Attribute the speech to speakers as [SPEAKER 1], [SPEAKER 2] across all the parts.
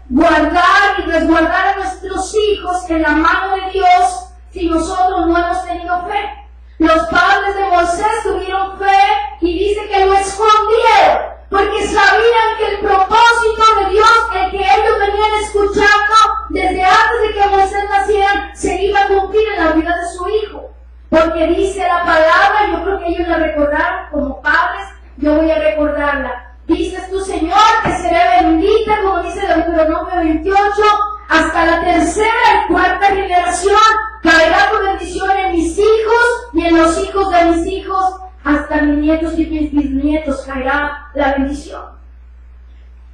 [SPEAKER 1] guardar y resguardar a nuestros hijos en la mano de Dios si nosotros no hemos tenido fe? Los padres de Moisés tuvieron fe y dice que lo escondieron, porque sabían que el propósito de Dios, el que ellos venían escuchando desde antes de que Moisés naciera, se iba a cumplir en la vida de su hijo. Porque dice la palabra, yo creo que ellos la recordaron como padres, yo voy a recordarla. Dices tú, Señor, que seré bendita, como dice Deuteronomio 28, hasta la tercera y cuarta generación, caerá tu bendición en mis hijos y en los hijos de mis hijos, hasta mis nietos y mis bisnietos caerá la bendición.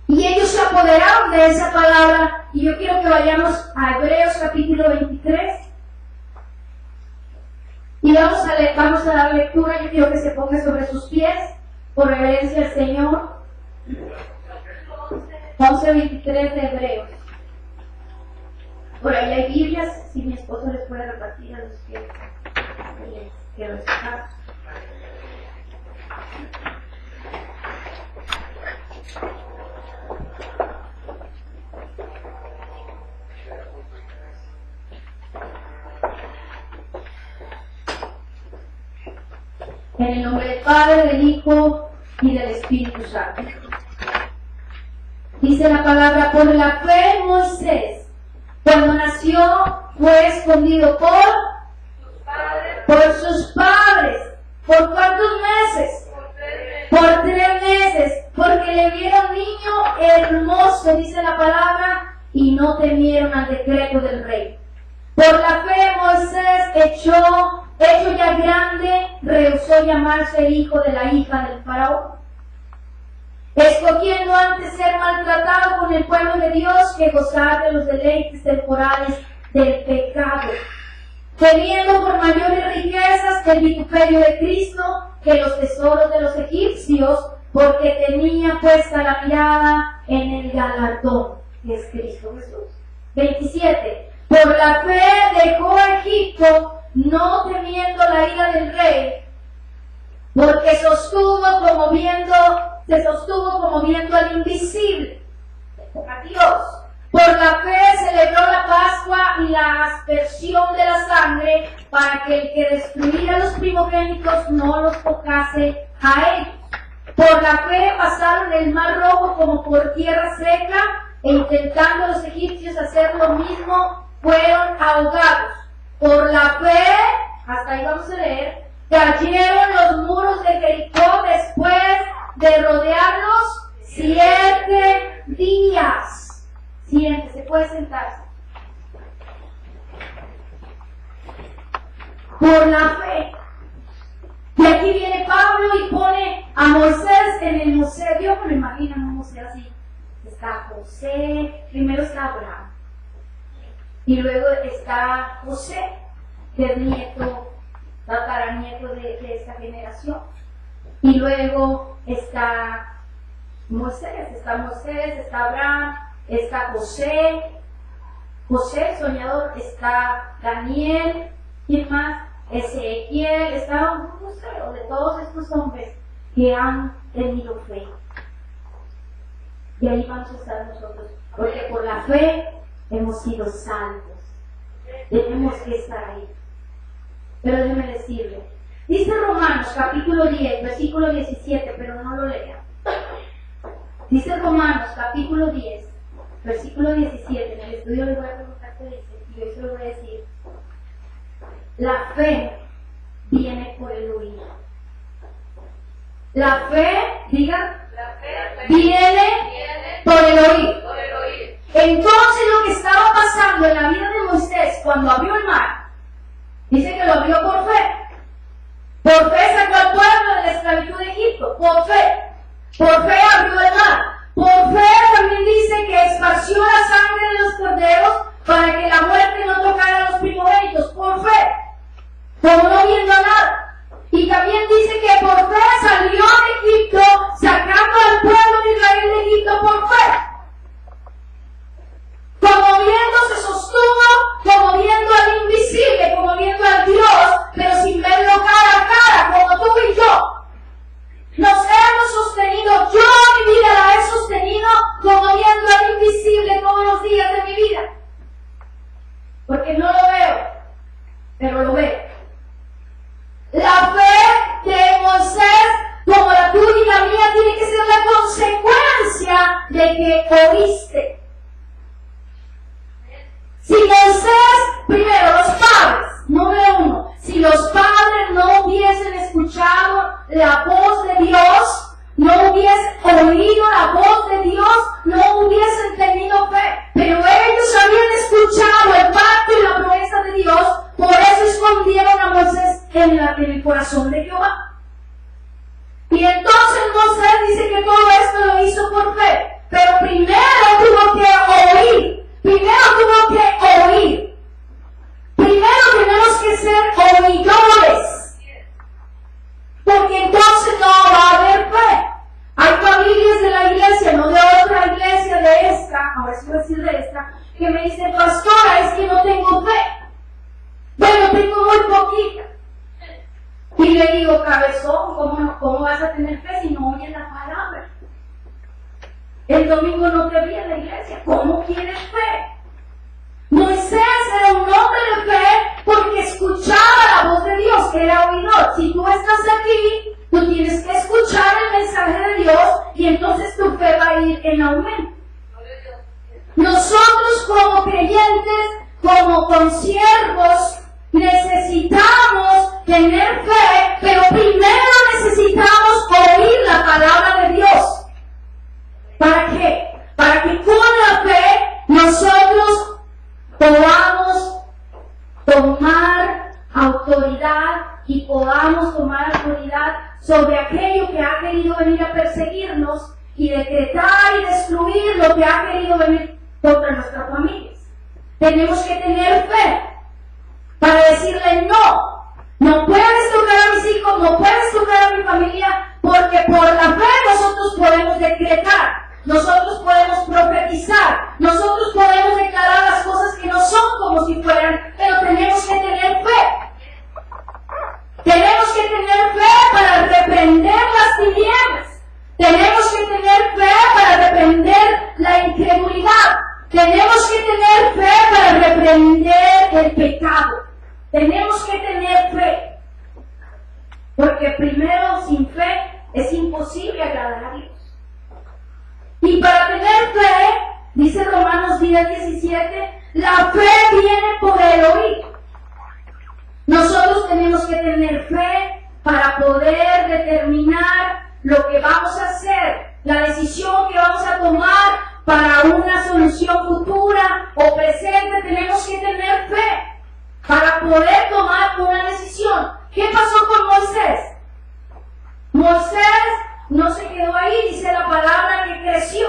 [SPEAKER 1] Y ellos se apoderaron de esa palabra, y yo quiero que vayamos a Hebreos capítulo 23, y vamos a dar lectura. Yo quiero que se ponga sobre sus pies, por reverencia al Señor. 11:23 de Hebreos. Por ahí hay Biblias, si mi esposo les puede repartir a los que los están. En el nombre del Padre, del Hijo y del Espíritu Santo. Dice la palabra: por la fe Moisés, cuando nació, fue escondido por sus padres. ¿Por cuántos meses? Por 3 meses. Porque le vieron niño hermoso, dice la palabra, y no temieron al decreto del rey. Por la fe Moisés, hecho ya grande, rehusó llamarse el hijo de la hija del faraón, escogiendo antes ser maltratado con el pueblo de Dios que gozar de los deleites temporales del pecado, teniendo por mayores riquezas el vituperio de Cristo que los tesoros de los egipcios, porque tenía puesta la mirada en el galardón, que es Cristo Jesús. 27. Por la fe dejó Egipto, no temiendo la ira del rey, porque se sostuvo como viendo al invisible, a Dios. Por la fe celebró la Pascua y la aspersión de la sangre, para que el que destruyera los primogénitos no los tocase a ellos. Por la fe pasaron el mar rojo como por tierra seca, e intentando los egipcios hacer lo mismo, fueron ahogados. Por la fe, hasta ahí vamos a leer, cayeron los muros de Jericó después de rodearlos 7 días. Siéntese, puede sentarse. Por la fe. Y aquí viene Pablo y pone a Moisés en el museo. Yo me lo imagino en un museo así. Está José, primero está Abraham. Y luego está José, que es nieto, tataranieto de esta generación. Y luego está Moisés, está Abraham, está José, el soñador, está Daniel, ¿quién más? Ezequiel, está un museo de todos estos hombres que han tenido fe. Y ahí vamos a estar nosotros, porque por la fe hemos sido salvos. Tenemos que estar ahí. Pero déjeme decirle, dice Romanos capítulo 10, versículo 17, pero no lo lea. Dice Romanos capítulo 10, versículo 17, en el estudio les voy a preguntar qué dice, y hoy se lo voy a decir. La fe viene por el oír. La fe, digan, viene por el oír. Entonces lo que estaba pasando en la vida de Moisés cuando abrió el mar, dice que lo abrió por fe. Por fe sacó al pueblo de la esclavitud de Egipto, por fe. Por fe abrió el mar. Por fe también dice que esparció la sangre de los corderos para que la muerte no tocara a los primogénitos, por fe, como no viendo nada. Y también dice que por fe salió de Egipto, sacando al pueblo de Israel de Egipto por fe. Como viendo se sostuvo, como viendo al invisible, como viendo al Dios, pero sin verlo cara a cara, como tú y yo. Nos hemos oíste. Si Moisés, primero, los padres, número uno, si los padres no hubiesen escuchado la voz de Dios, no hubiesen oído la voz de Dios, no hubiesen tenido fe. Pero ellos habían escuchado el pacto y la promesa de Dios, por eso escondieron a Moisés en el corazón de Jehová. Y entonces Moisés dice que todo esto lo hizo por fe. Pero primero tuvo que oír. Primero tuvo que oír. Primero tenemos que ser oidores. Porque entonces no va a haber fe. Hay familias de la iglesia, no de otra iglesia, de esta, ahora sí voy a decir de esta, que me dicen, pastora, es que no tengo fe. Bueno, tengo muy poquita. Y le digo, cabezón, ¿cómo vas a tener fe si no oyes la palabra? El domingo no te vi en la iglesia, ¿cómo quieres fe? Moisés era un hombre de fe porque escuchaba la voz de Dios, era oidor. Si tú estás aquí, tú tienes que escuchar el mensaje de Dios y entonces tu fe va a ir en aumento. Nosotros como creyentes, como consiervos, necesitamos tener fe, pero primero necesitamos oír la palabra de Dios. ¿Para qué? Para que con la fe nosotros podamos tomar autoridad y podamos tomar autoridad sobre aquello que ha querido venir a perseguirnos y decretar y destruir lo que ha querido venir contra nuestras familias. Tenemos que tener fe para decirle no puedes tocar a mis hijos, no puedes tocar a mi familia, porque por la fe nosotros podemos decretar, nosotros podemos profetizar, nosotros podemos declarar las cosas que no son como si fueran, pero tenemos que tener fe. Tenemos que tener fe para reprender las tinieblas. Tenemos que tener fe para reprender la incredulidad. Tenemos que tener fe para reprender el pecado. Tenemos que tener fe. Porque primero, sin fe, es imposible agradar a Dios. Y para tener fe, dice Romanos 10:17, la fe viene por el oír. Nosotros tenemos que tener fe para poder determinar lo que vamos a hacer, la decisión que vamos a tomar para una solución futura o presente. Tenemos que tener fe para poder tomar una decisión. ¿Qué pasó con Moisés? Moisés no se quedó ahí, dice la palabra que creció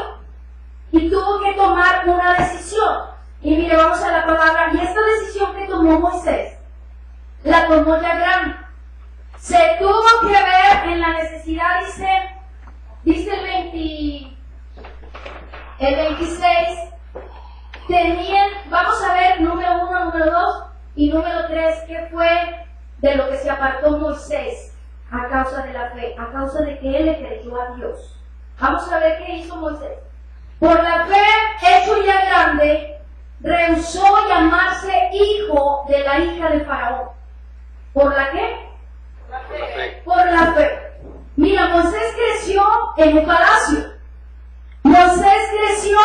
[SPEAKER 1] y tuvo que tomar una decisión. Y mire, vamos a la palabra, y esta decisión que tomó Moisés, la tomó ya grande. Se tuvo que ver en la necesidad, dice el 26, vamos a ver número 1, número 2 y número 3, ¿qué fue de lo que se apartó Moisés a causa de la fe, a causa de que él le creyó a Dios? Vamos a ver qué hizo Moisés. Por la fe, hecho ya grande, rehusó llamarse hijo de la hija de Faraón. ¿Por la qué?
[SPEAKER 2] La fe.
[SPEAKER 1] Por la fe. Mira, Moisés creció en un palacio. Moisés creció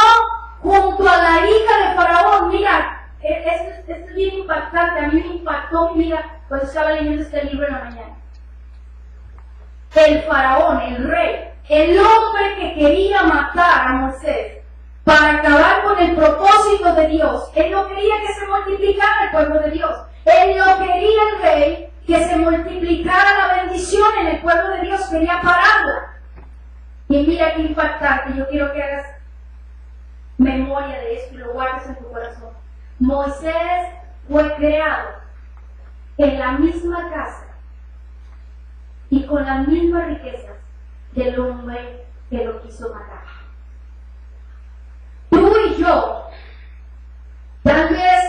[SPEAKER 1] junto a la hija de Faraón. Mira, esto es bien impactante. A mí me impactó, mira, cuando estaba leyendo este libro en la mañana. El Faraón, el rey, el hombre que quería matar a Moisés para acabar con el propósito de Dios. Él no quería que se multiplicara el pueblo de Dios. Él no quería, el rey, que se multiplicara la bendición en el pueblo de Dios. Quería pararla. Y mira qué impactante. Yo quiero que hagas memoria de esto y lo guardes en tu corazón. Moisés fue creado en la misma casa y con las mismas riquezas del hombre que lo quiso matar. Tú y yo, tal vez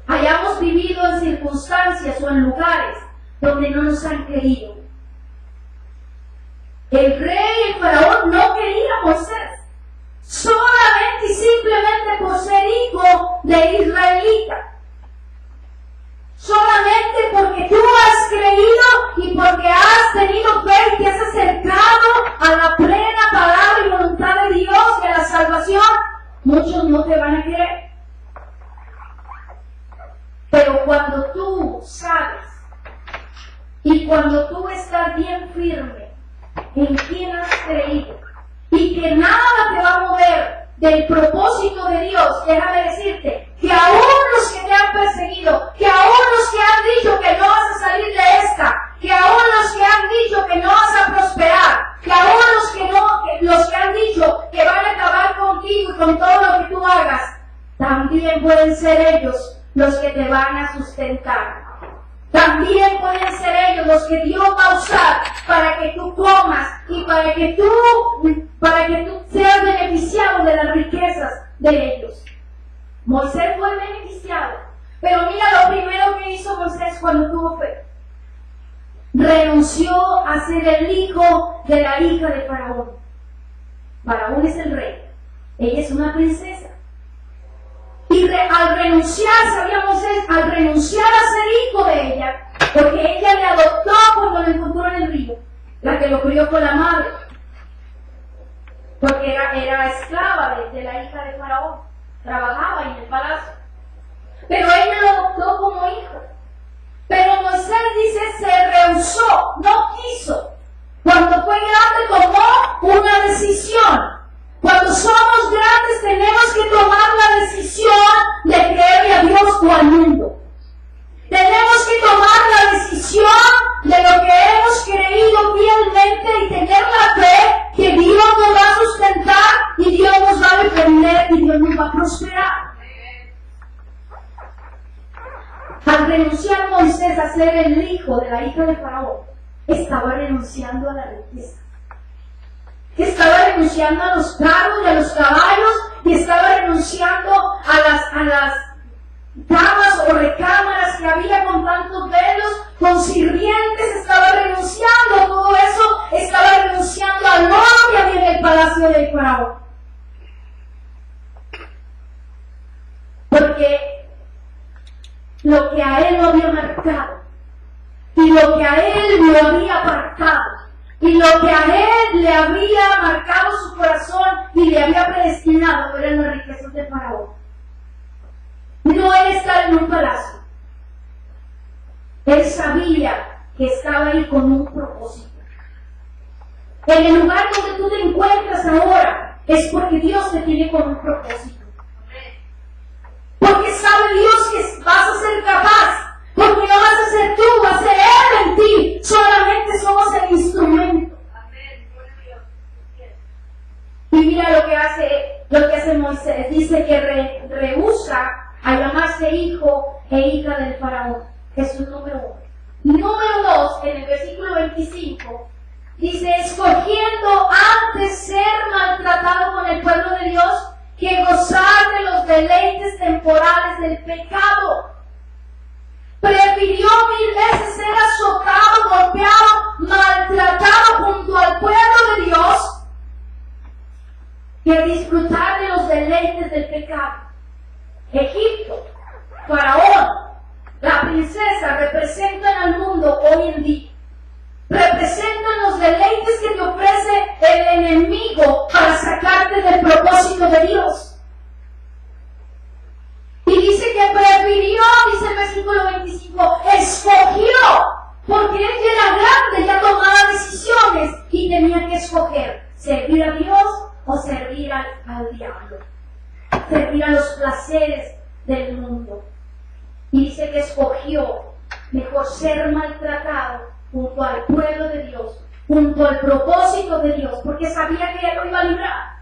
[SPEAKER 1] hayamos vivido en circunstancias o en lugares donde no nos han querido. El rey, el faraón, no quería a Moisés, solamente y simplemente por ser hijo de israelita. Solamente porque tú has creído y porque has tenido fe y te has acercado a la plena palabra y voluntad de Dios y a la salvación, muchos no te van a creer. Pero cuando tú sabes y cuando tú estás bien firme en quien has creído y que nada te va a mover del propósito de Dios, déjame decirte que aún los que te han perseguido, que aún los que han dicho que no vas a salir de esta, que aún los que han dicho que no vas a prosperar, que aún los que han dicho que van a acabar contigo y con todo lo que tú hagas, también pueden ser ellos los que te van a sustentar. También pueden ser ellos los que Dios va a usar para que tú comas y para que tú seas beneficiado de las riquezas de ellos. Moisés fue beneficiado, pero mira lo primero que hizo Moisés cuando tuvo fe. Renunció a ser el hijo de la hija de Faraón. Faraón es el rey, ella es una princesa. Y al renunciar, sabía Moisés, al renunciar a ser hijo de ella, porque ella le adoptó cuando lo encontró en el río, la que lo crió con la madre, porque era esclava de la hija de Faraón, trabajaba en el palacio, pero ella lo adoptó como hijo. Pero Moisés dice, se rehusó, no quiso. Cuando fue grande tomó una decisión. Cuando somos grandes tenemos que tomar la decisión de creerle a Dios o al mundo. Tenemos que tomar la decisión de lo que hemos creído fielmente y tener la fe que Dios nos va a sustentar y Dios nos va a defender y Dios nos va a prosperar. Al renunciar Moisés a ser el hijo de la hija de Faraón, estaba renunciando a la riqueza. Estaba renunciando a los carros y a los caballos y estaba renunciando a las camas o recámaras que había con tantos velos, con sirvientes, estaba renunciando a todo eso, estaba renunciando al oro que había en el palacio del Faraón. Porque lo que a él lo había marcado y lo que a él lo había apartado y lo que a él le había marcado su corazón y le había predestinado eran las riquezas de Faraón. No era estar en un palacio. Él sabía que estaba ahí con un propósito. En el lugar donde tú te encuentras ahora es porque Dios te tiene con un propósito. Porque sabe Dios que vas a ser capaz. Porque no vas a ser tú, va a ser Él en ti. Solamente somos el instrumento. Y mira lo que hace Moisés. Dice que rehúsa a llamarse hijo e hija del Faraón. Jesús número 1. Número 2, en el versículo 25, dice, escogiendo antes ser maltratado con el pueblo de Dios que gozar de los deleites temporales del pecado. Prefirió 1000 veces ser azotado, golpeado, maltratado junto al pueblo de Dios que disfrutar de los deleites del pecado. Egipto, Faraón, la princesa representan al mundo hoy en día. Representan los deleites que te ofrece el enemigo para sacarte del propósito de Dios. Y dice que prefirió, dice el versículo 25, escogió, porque él ya era grande, ya tomaba decisiones y tenía que escoger, servir a Dios o servir al diablo, servir a los placeres del mundo. Y dice que escogió mejor ser maltratado junto al pueblo de Dios, junto al propósito de Dios, porque sabía que Él lo iba a librar.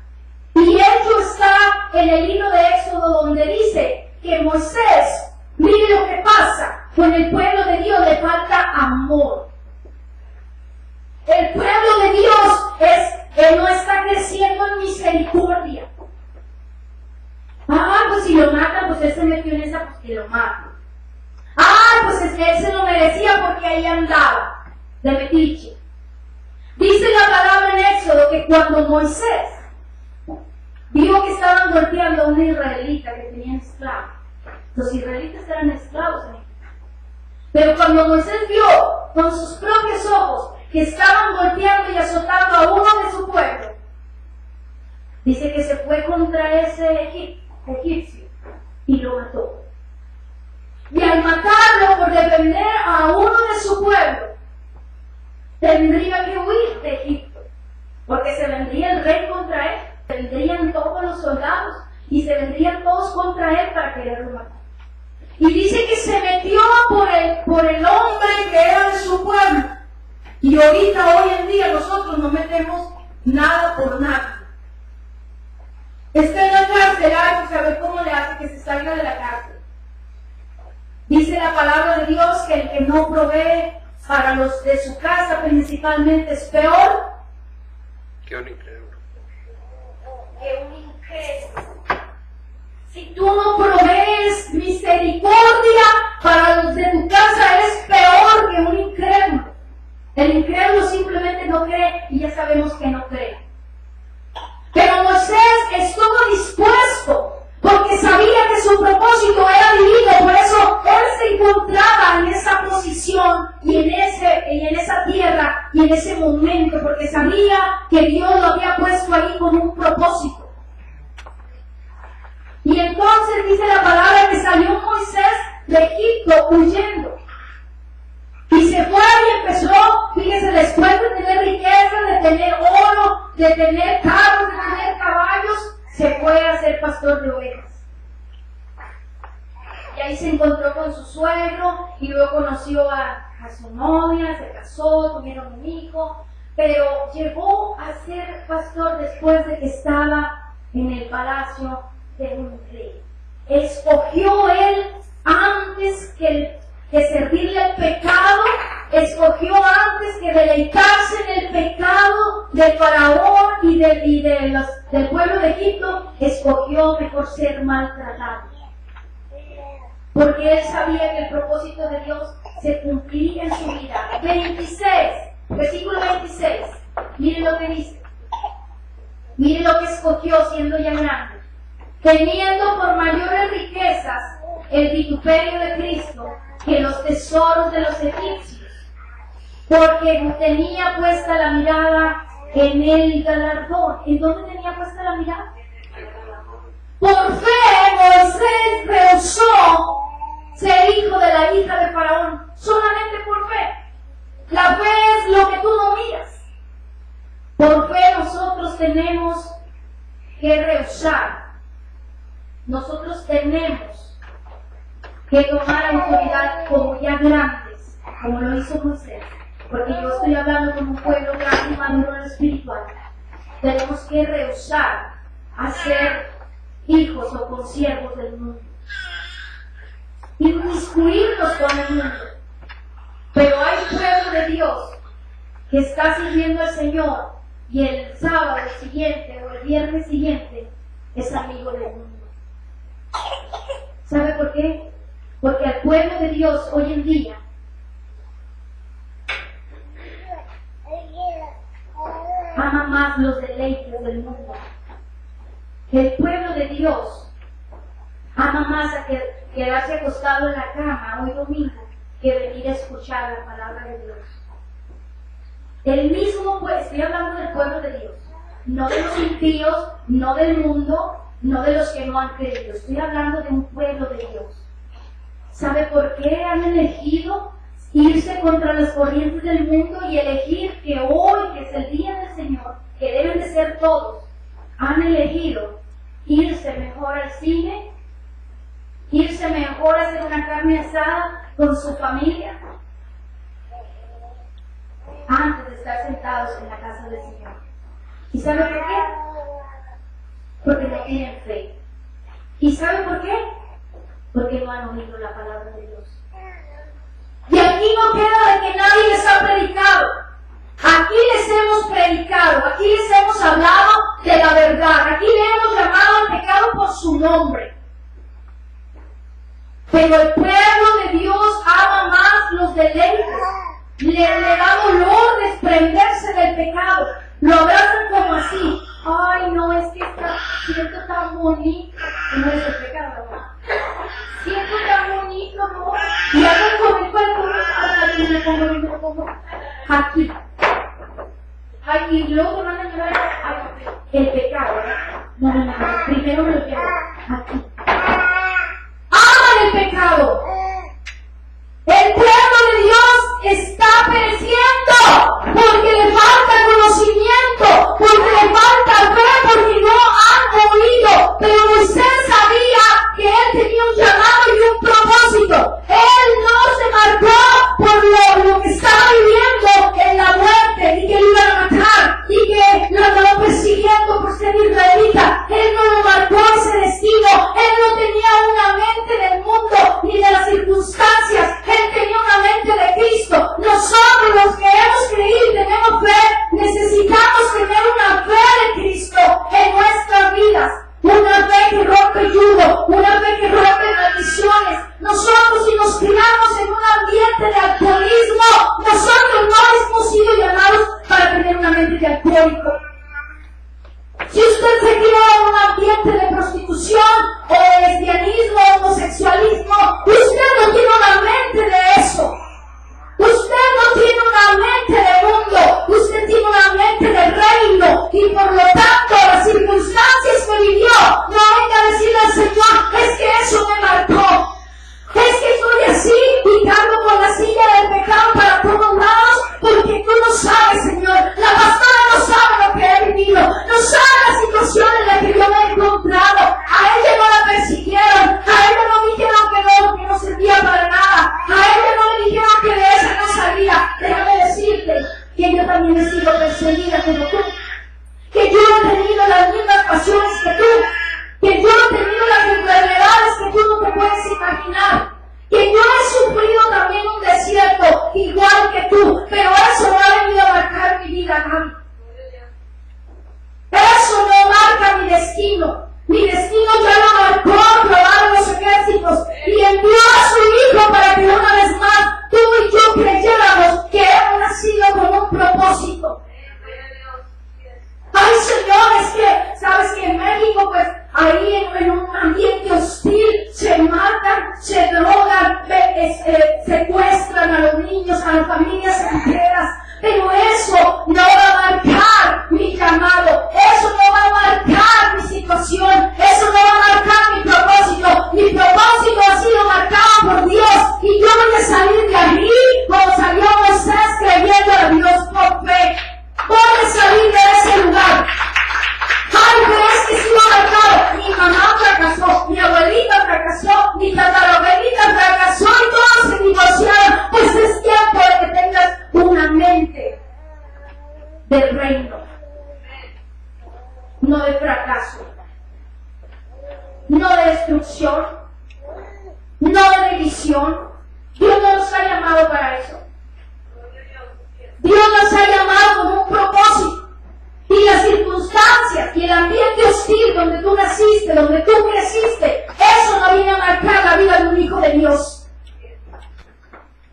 [SPEAKER 1] Y hecho está en el libro de Éxodo donde dice que Moisés, mire lo que pasa, con el pueblo de Dios le falta amor. El pueblo de Dios Él no está creciendo en misericordia. Pues si lo matan, pues Él se metió en esa, pues que lo matan. Pues es que Él se lo merecía porque ahí andaba, de metiche. Dice la palabra en Éxodo que cuando Moisés vio que estaban golpeando a una israelita que tenía esclavos, los israelitas eran esclavos en Egipto, pero cuando Moisés vio con sus propios ojos que estaban golpeando y azotando a uno de su pueblo, Dice que se fue contra ese egipcio y lo mató. Y al matarlo por defender a uno de su pueblo, tendría que huir de Egipto, porque se vendría el rey contra él, se vendrían todos los soldados y se vendrían todos contra él para quererlo matar. Y dice que se metió por el hombre que era de su pueblo. Y ahorita, hoy en día, nosotros no metemos nada por nada. Está en la cárcel, hay que saber cómo le hace que se salga de la cárcel. Dice la palabra de Dios que el que no provee para los de su casa principalmente es peor
[SPEAKER 2] que un incrédulo.
[SPEAKER 1] Si tú no provees misericordia para los de tu casa, eres peor que un incrédulo. El incrédulo simplemente no cree y ya sabemos que no cree. Pero Moisés estuvo dispuesto porque sabía que su propósito era divino, por eso él se encontraba en esa posición y en esa tierra y en ese momento, porque sabía que Dios lo había puesto ahí con un propósito. Y entonces dice la palabra que salió Moisés de Egipto huyendo. Y se fue y empezó, fíjese, después de tener riqueza, de tener oro, de tener carros, de tener caballos, se fue a ser pastor de ovejas. Y ahí se encontró con su suegro y luego conoció a su novia, se casó, tuvieron un hijo, pero llegó a ser pastor después de que estaba en el palacio de un rey. Escogió él antes que servirle al pecado, escogió antes que deleitarse en el pecado del faraón y del pueblo de Egipto, escogió mejor ser maltratado. Porque él sabía que el propósito de Dios se cumplía en su vida. 26, versículo 26, miren lo que dice. Miren lo que escogió siendo ya grande. Teniendo por mayores riquezas el vituperio de Cristo que los tesoros de los egipcios, porque tenía puesta la mirada en el galardón. ¿En dónde tenía puesta la mirada? Por fe Moisés rehusó ser hijo de la hija de Faraón, solamente por fe. La fe es lo que tú no miras. Por fe nosotros tenemos que rehusar. Nosotros tenemos que tomar autoridad como ya grandes, como lo hizo Moisés, porque yo estoy hablando con un pueblo grande y maduro en lo espiritual. Tenemos que rehusar a ser hijos o consiervos del mundo, inmiscuirnos con el mundo. Pero hay pueblo de Dios que está sirviendo al Señor y el sábado siguiente o el viernes siguiente es amigo del mundo. ¿Sabe por qué? Porque al pueblo de Dios hoy en día ama más los deleites del mundo. El pueblo de Dios ama más a quedarse acostado en la cama hoy domingo que venir a escuchar la palabra de Dios. El mismo, pues, estoy hablando del pueblo de Dios, no de los impíos, no del mundo, no de los que no han creído. Estoy hablando de un pueblo de Dios. ¿Sabe por qué han elegido irse contra las corrientes del mundo y elegir que hoy, que es el día del Señor, que deben de ser todos, han elegido irse mejor al cine, irse mejor a hacer una carne asada con su familia, antes de estar sentados en la casa del Señor? ¿Y sabe por qué? Porque no tienen fe. ¿Y sabe por qué? Porque no han oído la palabra de Dios. Y aquí no queda de que nadie les ha predicado. Aquí les hemos predicado, aquí les hemos hablado de la verdad, aquí le hemos llamado al pecado por su nombre. Pero el pueblo de Dios ama más los deleites. Le da dolor desprenderse del pecado. Lo abrazan como así. Ay, no, es que siento tan bonito. No es el pecado, ¿verdad? Siento tan bonito, ¿no? Y hago con el cuerpo. Aquí. Ay, y luego te mandan a llorar. Ay, el pecado, ¿verdad? no me lo llevo. Aquí. Aman el pecado. El pueblo de Dios está pereciendo porque le falta conocimiento, porque le falta fe, porque no han oído. Pero Moisés sabía que él tenía un llamado y un propósito. Él no se marcó por lo que estaba viviendo en la muerte y que lo iban a matar y que lo estaban persiguiendo por ser israelita. Él no lo marcó ese destino. Él no tenía una mente del mundo ni de las circunstancias. Él tenía una mente de Cristo. Nosotros, los que hemos creído y tenemos fe, necesitamos tener una fe de Cristo en nuestras vidas. Una fe que rompe yugo, una fe que rompe maldiciones. Nosotros, si nos criamos en un ambiente de alcoholismo, nosotros no hemos sido llamados para tener una mente de alcohólico. Si usted se cría en un ambiente de prostitución o de lesbianismo o homosexualismo, usted no tiene una mente de eso. Usted no tiene una mente de mundo, usted tiene una mente de reino y por lo tanto las circunstancias que vivió, no venga a decirle al Señor, es que eso me marcó. Es que estoy así y cargo con la silla del pecado para todos lados porque tú no sabes, Señor. La pastora no sabe lo que he vivido, no sabe la situación en la que yo me he encontrado. A ella no la persiguieron, a ella no dijeron que no servía para nada, a ella no le dijeron que de esa no salía. Déjame decirte que yo también he sido perseguida como tú, que yo he tenido las mismas pasiones que tú, que yo he tenido las enfermedades que tú no te puedes imaginar, que yo he sufrido también un desierto igual que tú, pero eso no ha venido a marcar mi vida, Gaby. Eso no marca mi destino. Mi destino ya lo marcó aprobado los ejércitos y envió a su Hijo para que una vez más tú y yo creyéramos que hemos nacido con un propósito. Ay, Señor, es que, sabes que en México, pues, ahí en un ambiente hostil, se matan, se drogan, secuestran a los niños, a las familias enteras. Pero eso no va a marcar mi llamado, eso no va a marcar mi situación, eso no va a marcar mi propósito. Mi propósito ha sido marcado por Dios y yo voy a salir de ahí como salió Moisés creyendo a Dios por fe. Voy a salir de ese lugar. Ay, pero es que sí lo ha marcado. Mi mamá fracasó, mi abuelita fracasó, mi tatarabuelita fracasó y todos se divorciaron. Pues es tiempo de que tengas una mente del reino, no de fracaso, no de destrucción, no de división. Dios no nos ha llamado para eso. Dios nos ha llamado con un propósito. Y las circunstancias y el ambiente hostil donde tú naciste, donde tú creciste, eso no viene a marcar la vida de un hijo de Dios.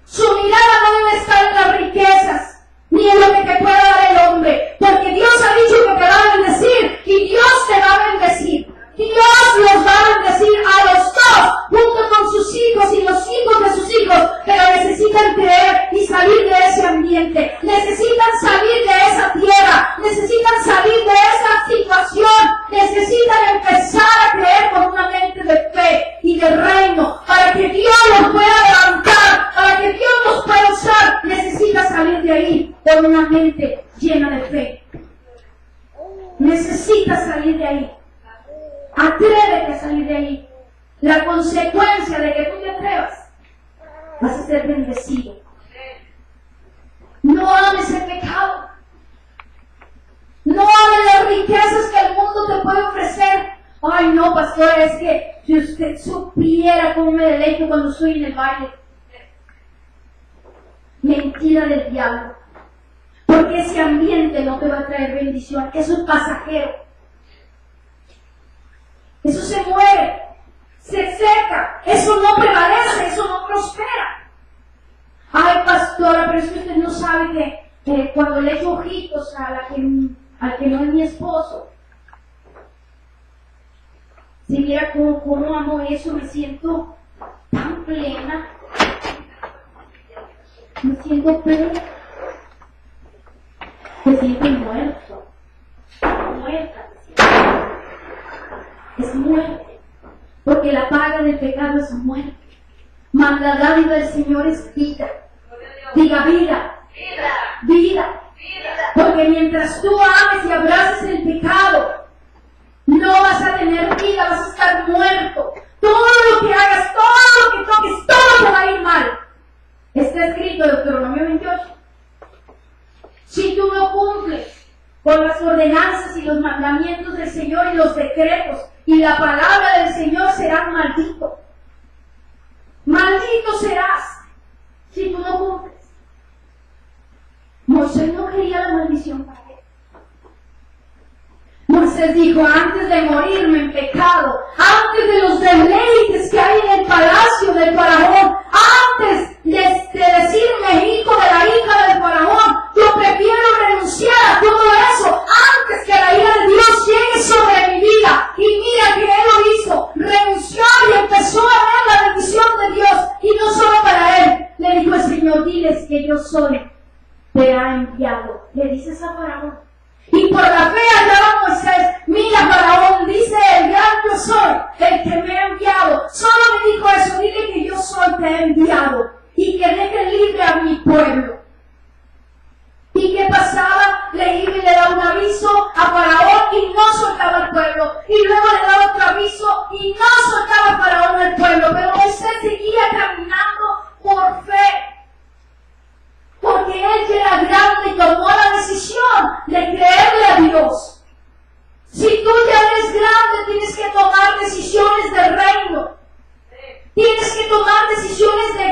[SPEAKER 1] Su mirada no debe estar en las riquezas, ni en lo que te pueda dar el hombre, porque Dios ha dicho que te va a bendecir, y Dios te va a bendecir. Dios los va a bendecir a los dos, junto con sus hijos y los hijos de sus hijos, pero necesitan creer y salir de ese ambiente, necesitan salir de esa tierra, necesitan salir de esa situación, necesitan empezar a creer con una mente de fe y de reino, para que Dios los pueda levantar, para que Dios los pueda usar. Necesita salir de ahí con una mente llena de fe. Necesita salir de ahí. Atrévete a salir de ahí. La consecuencia de que tú te atrevas, vas a ser bendecido. No ames el pecado. No ames las riquezas que el mundo te puede ofrecer. Ay, no, pastora, es que si usted supiera cómo me deleito cuando estoy en el baile. Mentira del diablo. Porque ese ambiente no te va a traer bendición. Eso es pasajero. Eso se muere, se seca, eso no prevalece, eso no prospera. Ay, pastora, pero es que usted no sabe que cuando le echo ojitos al que no es mi esposo, si viera cómo amo eso, me siento tan plena, me siento plena, me siento muerta, me siento. es muerte, porque la paga del pecado es muerte. Mas la dádiva del Señor es vida. Diga vida. Vida. Porque mientras tú ames y abraces el pecado, no vas a tener vida, vas a estar muerto. Todo lo que hagas, todo lo que toques, todo te va a ir mal. Está escrito en Deuteronomio 28. Si tú no cumples con las ordenanzas y los mandamientos del Señor y los decretos y la palabra del Señor, serás maldito. Maldito serás si tú no cumples. Moisés no quería la maldición para él. Moisés dijo, antes de morirme en pecado, antes de los deleites que hay en el palacio del faraón, antes de decirme hijo de la hija del faraón, yo prefiero renunciar a todo eso antes que la ira de Dios llegue sobre mi vida. Y mira que él lo hizo, renunció y empezó a ver la bendición de Dios. Y no solo para él, le dijo el Señor, diles que yo soy, te ha enviado. Le dices a faraón. Y por la fe hablaba Moisés, mira faraón, dice el gran yo soy, el que me ha enviado. Solo me dijo eso, dile que yo soy, te he enviado. Y que deje libre a mi pueblo. ¿Y qué pasaba? Le iba y le daba un aviso a faraón y no soltaba al pueblo. Y luego le daba otro aviso y no soltaba a faraón al pueblo. Pero Moisés seguía caminando por fe. Porque él ya era grande y tomó la decisión de creerle a Dios. Si tú ya eres grande, tienes que tomar decisiones de reino. Tienes que tomar decisiones de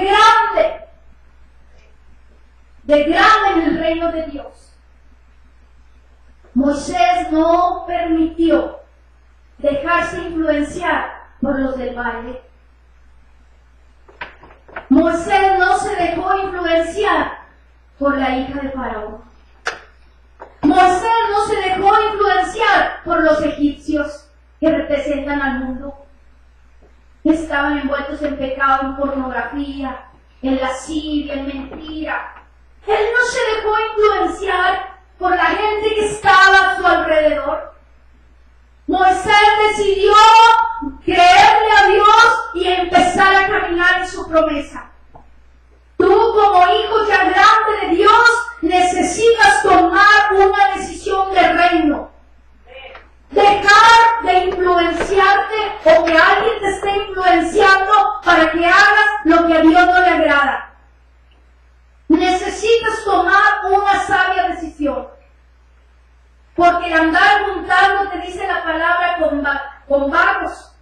[SPEAKER 1] grande en el reino de Dios. Moisés no permitió dejarse influenciar por los del baile. Moisés no se dejó influenciar por la hija de Faraón. Moisés no se dejó influenciar por los egipcios que representan al mundo. Estaban envueltos en pecado, en pornografía, en lascivia, en mentira. Él no se dejó influenciar por la gente que estaba a su alrededor. Moisés decidió creerle a Dios y empezar a caminar en su promesa. Tú como hijo ya grande de Dios necesitas tomar una decisión de reino. Dejar de influenciarte o que alguien te esté influenciando para que hagas lo que a Dios no le agrada. Necesitas tomar una sabia decisión. Porque el andar juntando, te dice la palabra, con vagos,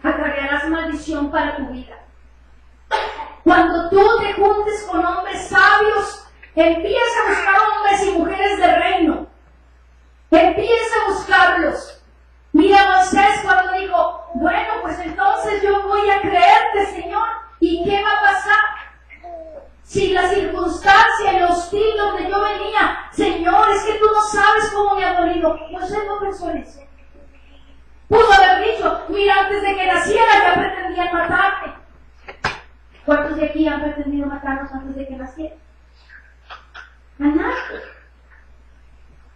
[SPEAKER 1] acarrearás maldición para tu vida. Cuando tú te juntes con hombres sabios, empieza a buscar hombres y mujeres de reino. Empieza a buscarlos. Mira Moisés cuando dijo, bueno, pues entonces yo voy a creerte, Señor. ¿Y qué va a pasar? Si la circunstancia, el hostil donde yo venía, Señor, es que tú no sabes cómo me ha dolido. Moisés no pensó en eso. Pudo haber dicho, mira, antes de que naciera ya pretendían matarme. ¿Cuántos de aquí han pretendido matarnos antes de que naciera? A nadie.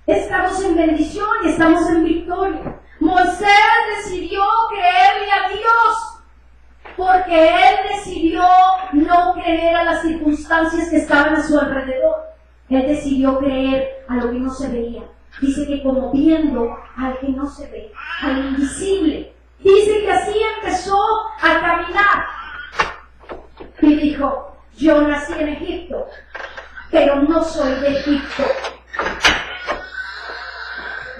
[SPEAKER 1] Estamos en bendición y estamos en victoria. Moisés decidió creerle a Dios porque él decidió no creer a las circunstancias que estaban a su alrededor. Él decidió creer a lo que no se veía. Dice que como viendo al que no se ve, al invisible. Dice que así empezó a caminar. Y dijo, yo nací en Egipto, pero no soy de Egipto.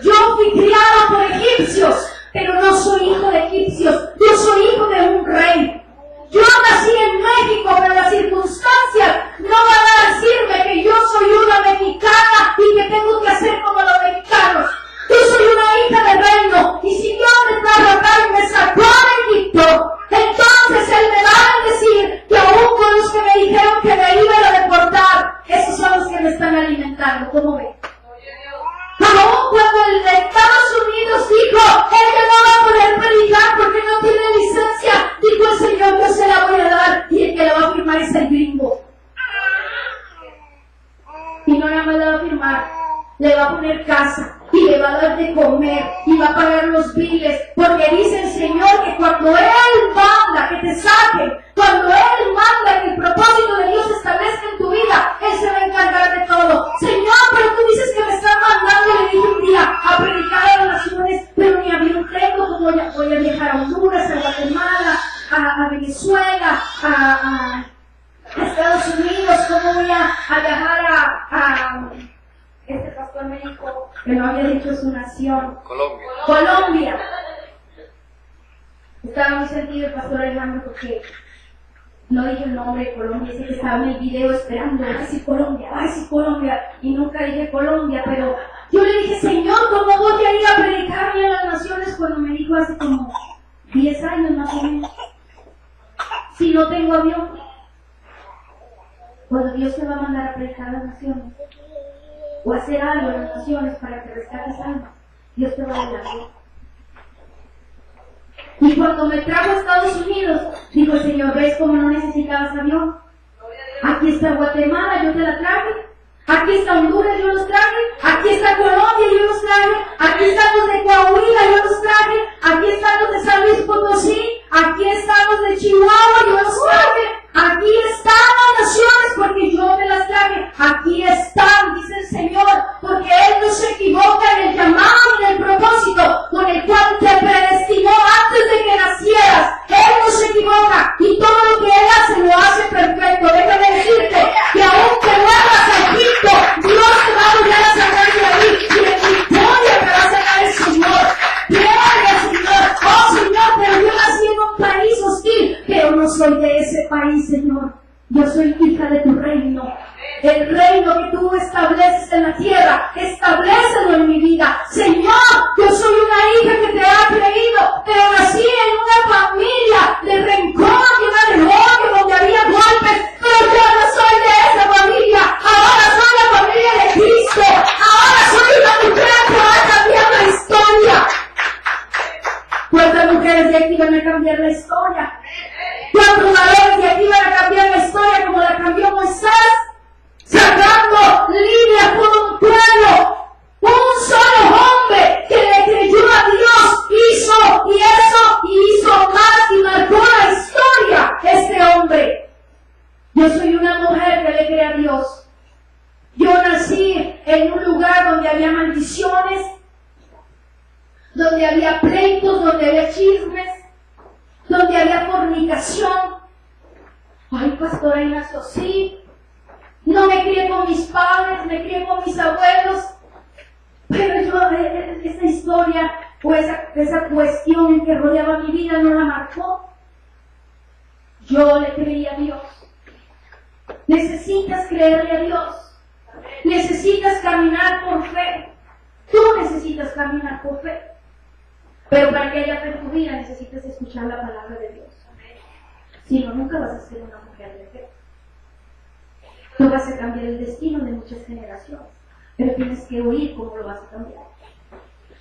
[SPEAKER 1] Yo fui criado por egipcios, pero no soy hijo de egipcios. Yo soy hijo de un rey. Yo nací en México, pero las circunstancias no van a decirme que yo soy una mexicana y que tengo que hacer como los mexicanos. Yo soy una hija de reino, y si Dios me trajo acá y me sacó de Egipto, entonces Él me va a decir que aún con los que me dijeron que me iban a deportar, esos son los que me están alimentando. ¿Cómo ven? Aún cuando el de Estados Unidos dijo, él no va a poder predicar porque no cuando Él manda que te saquen, cuando Él manda que el propósito de Dios se establezca en tu vida, Él se va a encargar de todo. Señor, pero tú dices que me estás mandando, le dije un día, a predicar a las naciones, pero ni avión tengo, como voy a viajar a Honduras, a Guatemala, a Venezuela, a Estados Unidos, cómo voy a viajar a este pastor me dijo que no había dicho su nación. Colombia. Estaba muy sentido el pastor Alejandro porque no dije el nombre de Colombia, dice que estaba en el video esperando, va a decir Colombia, y nunca dije Colombia, pero yo le dije, Señor, ¿cómo voy a ir a predicarle a las naciones? Cuando me dijo hace como 10 años más o menos, si no tengo avión. Cuando Dios te va a mandar a predicar a las naciones, o hacer algo en las naciones para que rescates almas, Dios te va a dar avión. Y cuando me trajo a Estados Unidos, dijo el Señor, ¿ves cómo no necesitabas avión? Aquí está Guatemala, yo te la traje. Aquí está Honduras, yo los traje. Aquí está Colombia, yo los traje. Aquí están los de Coahuila, yo los traje. Aquí están los de San Luis Potosí. Aquí están los de Chihuahua, yo los traje. Aquí están las naciones porque yo me las traje. Aquí están, dice el Señor, porque Él no se equivoca en el llamado y en el propósito con el cual te predestinó antes de que nacieras. Él no se equivoca y todo lo que Él hace lo hace perfecto. Déjame decirte que aún te vuelvas a Egipto, Dios te va a volver a sacar de ahí y de victoria te va a sacar el Señor. Gloria al Señor. Oh Señor, pero yo nací en un país hostil, pero no soy de ese país, Señor. Yo soy hija de tu reino. El reino que tú estableces en la tierra, establécelo en mi vida. Señor, yo soy una hija que te ha creído, pero nací en una familia de rencor, llena de odio, donde había golpes, pero yo no soy de esa familia. Ahora soy la familia de Cristo. Ahora soy una mujer que va a cambiar la historia. ¿Cuántas mujeres de aquí van a cambiar la historia? ¿Cuántos varones de aquí van a cambiar la historia como la cambió Moisés? Sacando línea por un pueblo. Un solo hombre que le creyó a Dios hizo y eso y hizo más y marcó la historia. Este hombre. Yo soy una mujer que le cree a Dios. Yo nací en un lugar donde había maldiciones, donde había pleitos, donde había chismes, donde había fornicación. Ay, pastora Ignacio, sí. No me crié con mis padres, me crié con mis abuelos. Pero yo, esa historia o esa cuestión que rodeaba mi vida no la marcó. Yo le creí a Dios. Necesitas creerle a Dios. Necesitas caminar por fe. Tú necesitas caminar por fe. Pero para que haya fe en tu vida necesitas escuchar la palabra de Dios. Si no, nunca vas a ser una mujer de fe. Tú vas a cambiar el destino de muchas generaciones, pero tienes que oír cómo lo vas a cambiar.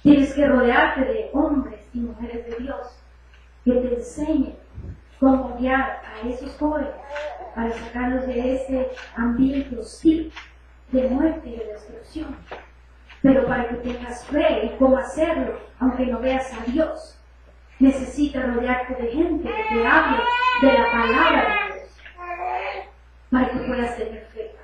[SPEAKER 1] Tienes que rodearte de hombres y mujeres de Dios que te enseñen cómo guiar a esos jóvenes para sacarlos de ese ambiente hostil de muerte y de destrucción. Pero para que tengas fe y cómo hacerlo, aunque no veas a Dios, necesitas rodearte de gente que te hable de la palabra de Dios, para que puedas tener fe.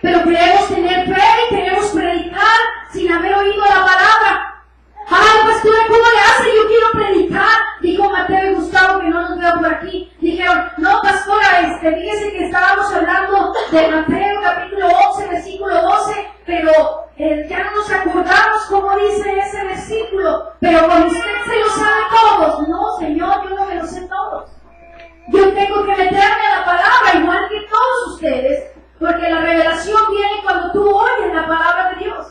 [SPEAKER 1] Pero queremos tener fe y queremos predicar sin haber oído la palabra. Ay, pastora, ¿cómo le hace? Yo quiero predicar. Dijo Mateo y Gustavo, que no nos veo por aquí. Dijeron, no, pastora, fíjese que estábamos hablando de Mateo capítulo 11, versículo 12, pero ya no nos acordamos cómo dice ese versículo. Pero con usted se lo sabe todos. No, Señor, yo no me lo sé todos. Yo tengo que meterme a la palabra, igual que todos ustedes, porque la revelación viene cuando tú oyes la palabra de Dios.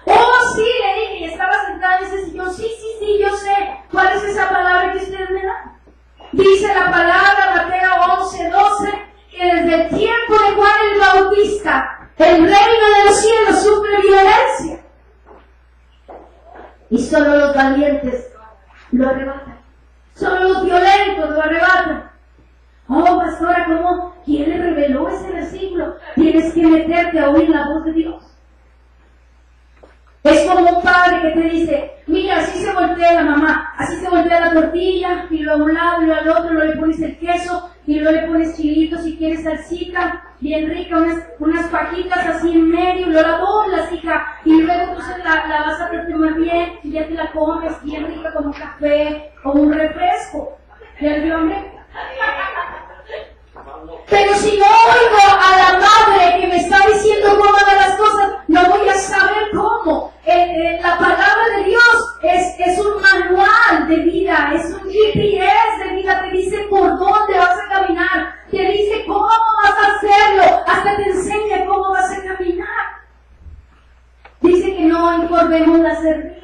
[SPEAKER 1] Oh, sí, le dije, y estaba sentada en ese sillón. Sí, yo sé. ¿Cuál es esa palabra que ustedes me dan? Dice la palabra, Mateo 11:12, que desde el tiempo de Juan el Bautista, el reino de los cielos sufre violencia. Y solo los valientes lo arrebatan. Solo los violentos lo arrebatan. Oh, pastora, ¿cómo? ¿Quién le reveló ese versículo? Tienes que meterte a oír la voz de Dios. Es como un padre que te dice, mira, así se voltea la mamá, así se voltea la tortilla, y luego a un lado y luego al otro, luego le pones el queso, y luego le pones chilitos si quieres salsita, bien rica, unas fajitas así en medio, y luego la doblas, hija, y luego tú la vas a tomar bien, y ya te la comes bien rica como un café o un refresco. ¿Ya vio, hombre? Pero si no oigo a la madre que me está diciendo cómo hacer las cosas, no voy a saber cómo. La palabra de Dios es un manual de vida, es un GPS de vida, te dice por dónde vas a caminar, te dice cómo vas a hacerlo, hasta te enseña cómo vas a caminar. Dice que no encorvemos la cerviz.